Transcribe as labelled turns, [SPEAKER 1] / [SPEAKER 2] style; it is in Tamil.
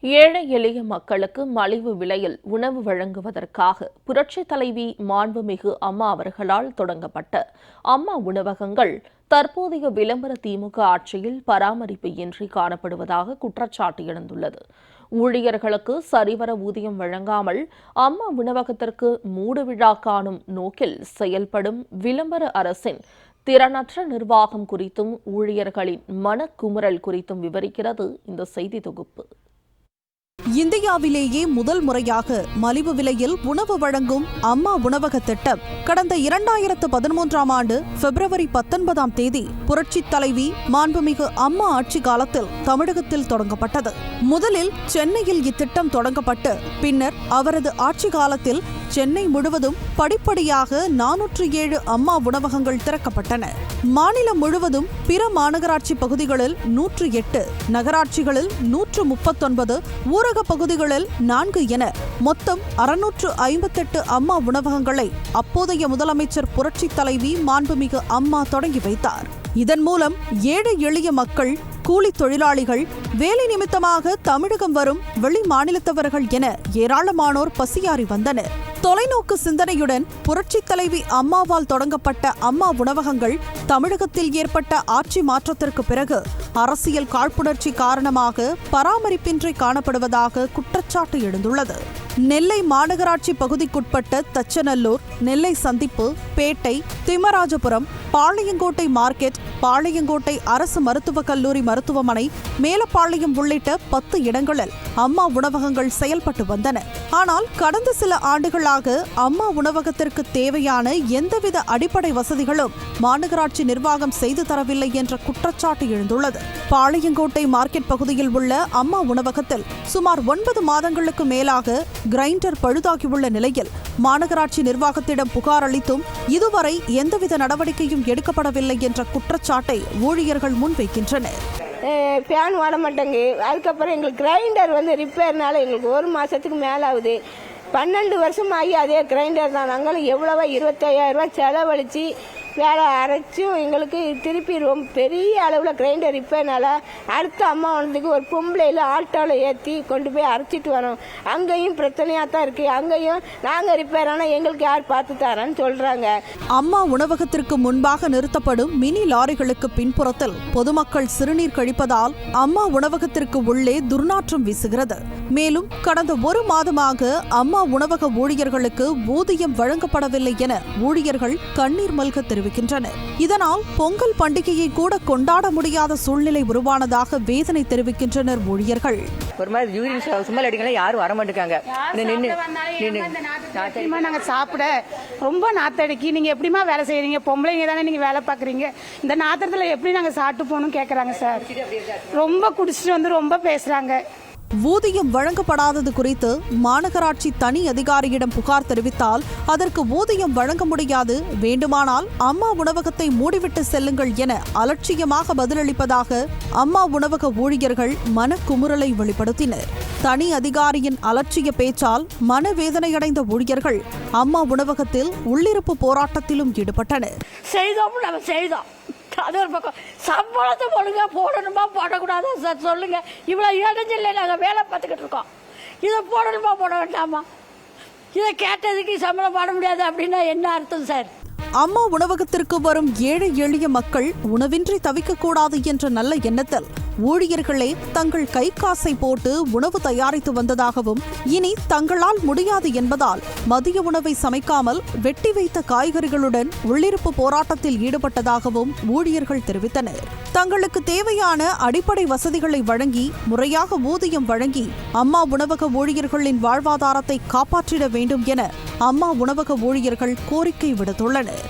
[SPEAKER 1] ஏழை எளிய மக்களுக்கு மலிவு விலையில் உணவு வழங்குவதற்காக புரட்சித் தலைவி மாண்புமிகு அம்மா அவர்களால் தொடங்கப்பட்ட அம்மா உணவகங்கள் தற்போதைய விளம்பர திமுக ஆட்சியில் பராமரிப்பு இன்றி காணப்படுவதாக குற்றச்சாட்டு எழுந்துள்ளது. ஊழியர்களுக்கு சரிவர ஊதியம் வழங்காமல் அம்மா உணவகத்திற்கு மூடுவிழா காணும் நோக்கில் செயல்படும் விளம்பர அரசின் திறனற்ற நிர்வாகம் குறித்தும் ஊழியர்களின் மனக்குமுறல் குறித்தும் விவரிக்கிறது இந்த செய்தி தொகுப்பு.
[SPEAKER 2] இந்தியாவிலேயே முதல் முறையாக மலிவு விலையில் உணவு வழங்கும் அம்மா உணவக திட்டம் கடந்த 2013ஆம் ஆண்டு பிப்ரவரி 19ஆம் தேதி புரட்சித் தலைவி மாண்புமிகு அம்மா ஆட்சி காலத்தில் தமிழகத்தில் தொடங்கப்பட்டது. முதலில் சென்னையில் இத்திட்டம் தொடங்கப்பட்டு பின்னர் அவரது ஆட்சி காலத்தில் சென்னை முழுவதும் படிப்படியாக 407 அம்மா உணவகங்கள் திறக்கப்பட்டன. மாநிலம் முழுவதும் பிற மாநகராட்சி பகுதிகளில் 108, நகராட்சிகளில் 139, ஊரக பகுதிகளில் 4 என மொத்தம் 658 அம்மா உணவகங்களை அப்போதைய முதலமைச்சர் புரட்சித் தலைவி மாண்புமிகு அம்மா தொடங்கி வைத்தார். இதன் மூலம் ஏழை எளிய மக்கள், கூலி தொழிலாளிகள், வேலை நிமித்தமாக தமிழகம் வரும் வெளி மாநிலத்தவர்கள் என ஏராளமானோர் பசியாறி வந்தனர். தொலைநோக்கு சிந்தனையுடன் புரட்சித் தலைவி அம்மாவால் தொடங்கப்பட்ட அம்மா உணவகங்கள் தமிழகத்தில் ஏற்பட்ட ஆட்சி மாற்றத்திற்கு பிறகு அரசியல் காழ்ப்புணர்ச்சி காரணமாக பராமரிப்பின்றி காணப்படுவதாக குற்றச்சாட்டு எழுந்துள்ளது. நெல்லை மாநகராட்சி பகுதிக்குட்பட்ட தச்சநல்லூர், நெல்லை சந்திப்பு, பேட்டை, திம்மராஜபுரம், பாளையங்கோட்டை மார்க்கெட், பாளையங்கோட்டை அரசு மருத்துவக் கல்லூரி மருத்துவமனை, மேலப்பாளையம் உள்ளிட்ட 10 இடங்களில் அம்மா உணவகங்கள் செயல்பட்டு வந்தன. ஆனால் கடந்த சில ஆண்டுகளாக அம்மா உணவகத்திற்கு தேவையான எந்தவித அடிப்படை வசதிகளும் மாநகராட்சி நிர்வாகம் செய்து தரவில்லை என்ற குற்றச்சாட்டு எழுந்துள்ளது. பாளையங்கோட்டை மார்க்கெட் பகுதியில் உள்ள அம்மா உணவகத்தில் சுமார் 9 மாதங்களுக்கு மேலாக கிரைண்டர் பழுதாகியுள்ள நிலையில் மாநகராட்சி நிர்வாகத்திடம் புகார் அளித்தும் இதுவரை எந்தவித நடவடிக்கையும் எடுக்கப்படவில்லை என்ற குற்றச்சாட்டை ஊழியர்கள் முன்வைக்கின்றனர்.
[SPEAKER 3] ஃபேன் ஓட மாட்டேங்க. அதுக்கப்புறம் எங்களுக்கு கிரைண்டர் ரிப்பேர்னால எங்களுக்கு 1 மாதத்துக்கு மேலே ஆகுது. 12 வருஷம் ஆகி அதே கிரைண்டர் தான். நாங்களும் எவ்வளவா 25,000 ரூபாய் செலவழித்து வேலை அரைச்சும் எங்களுக்கு திருப்பி ரொம்ப பெரிய அளவில் கிரைண்டர் ரிப்பேர்னால அடுத்த அம்மா வந்ததுக்கு ஒரு பொம்பளையில் ஆட்டோவில் ஏற்றி கொண்டு போய் அரைச்சிட்டு வரோம். அங்கேயும் பிரச்சனையாக தான் இருக்குது. அங்கேயும் நாங்கள் ரிப்பேர் ஆனால் எங்களுக்கு யார் பார்த்து தரேன்னு சொல்கிறாங்க.
[SPEAKER 2] அம்மா உணவகத்திற்கு முன்பாக நிறுத்தப்படும் மினி லாரிகளுக்கு பின்புறத்தில் பொதுமக்கள் சிறுநீர் கழிப்பதால் அம்மா உணவகத்திற்கு உள்ளே துர்நாற்றம் வீசுகிறது. மேலும் கடந்த 1 மாதமாக அம்மா உணவக ஊழியர்களுக்கு ஊதியம் வழங்கப்படவில்லை என ஊழியர்கள் கண்ணீர் மல்க தெரிவிக்கின்றனர். இதனால் பொங்கல் பண்டிகையை கூட கொண்டாட முடியாத சூழ்நிலை உருவானதாக வேதனை தெரிவிக்கின்றனர் ஊழியர்கள்.
[SPEAKER 4] ஒரு மாதிரி யூரின் சுமல் அடிக்கலாம், யாரும் வர மாட்டேங்காங்க.
[SPEAKER 5] நாங்க சாப்பிட ரொம்ப நாத்தடிக்கி, நீங்க எப்படிமா வேலை செய்யறீங்க? பொம்பளைங்க தானே நீங்க வேலை பாக்குறீங்க, இந்த நாத்திரத்துல எப்படி நாங்க சாப்பிட்டு போகணும் கேக்குறாங்க சார். ரொம்ப குடிச்சிட்டு ரொம்ப பேசுறாங்க.
[SPEAKER 2] ஊதியம் வழங்கப்படாதது குறித்து மாநகராட்சி தனி அதிகாரியிடம் புகார் தெரிவித்தால் அதற்கு ஊதியம் வழங்க முடியாது, வேண்டுமானால் அம்மா உணவகத்தை மூடிவிட்டு செல்லுங்கள் என அலட்சியமாக பதிலளிப்பதாக அம்மா உணவக ஊழியர்கள் மனக்குமுறலை வெளிப்படுத்தினர். தனி அதிகாரியின் அலட்சிய பேச்சால் மனவேதனையடைந்த ஊழியர்கள் அம்மா உணவகத்தில் உள்ளிருப்பு போராட்டத்திலும் ஈடுபட்டனர்.
[SPEAKER 6] செய்தோம் அது ஒரு பக்கம். சம்பளத்தை ஒழுங்கா போடணுமா போடக்கூடாதா சார் சொல்லுங்க. இவ்வளோ இடைஞ்சில்லை, நாங்கள் வேலை பார்த்துக்கிட்டு இருக்கோம். இதை போடணுமா போட வேண்டாமா? இதை கேட்டதுக்கு சம்பளம் போட முடியாது அப்படின்னா என்ன அர்த்தம் சார்?
[SPEAKER 2] அம்மா உணவகத்திற்கு வரும் ஏழை எளிய மக்கள் உணவின்றி தவிக்கக்கூடாது என்ற நல்ல எண்ணத்தில் ஊழியர்களே தங்கள் கை காசை போட்டு உணவு தயாரித்து வந்ததாகவும், இனி தங்களால் முடியாது என்பதால் மதிய உணவை சமைக்காமல் வெட்டி வைத்த காய்கறிகளுடன் உள்ளிருப்பு போராட்டத்தில் ஈடுபட்டதாகவும் ஊழியர்கள் தெரிவித்தனர். தங்களுக்கு தேவையான அடிப்படை வசதிகளை வழங்கி முறையாக ஊதியம் வழங்கி அம்மா உணவக ஊழியர்களின் வாழ்வாதாரத்தை காப்பாற்றிட வேண்டும் என அம்மா உணவக ஊழியர்கள் கோரிக்கை விடுத்துள்ளனர்.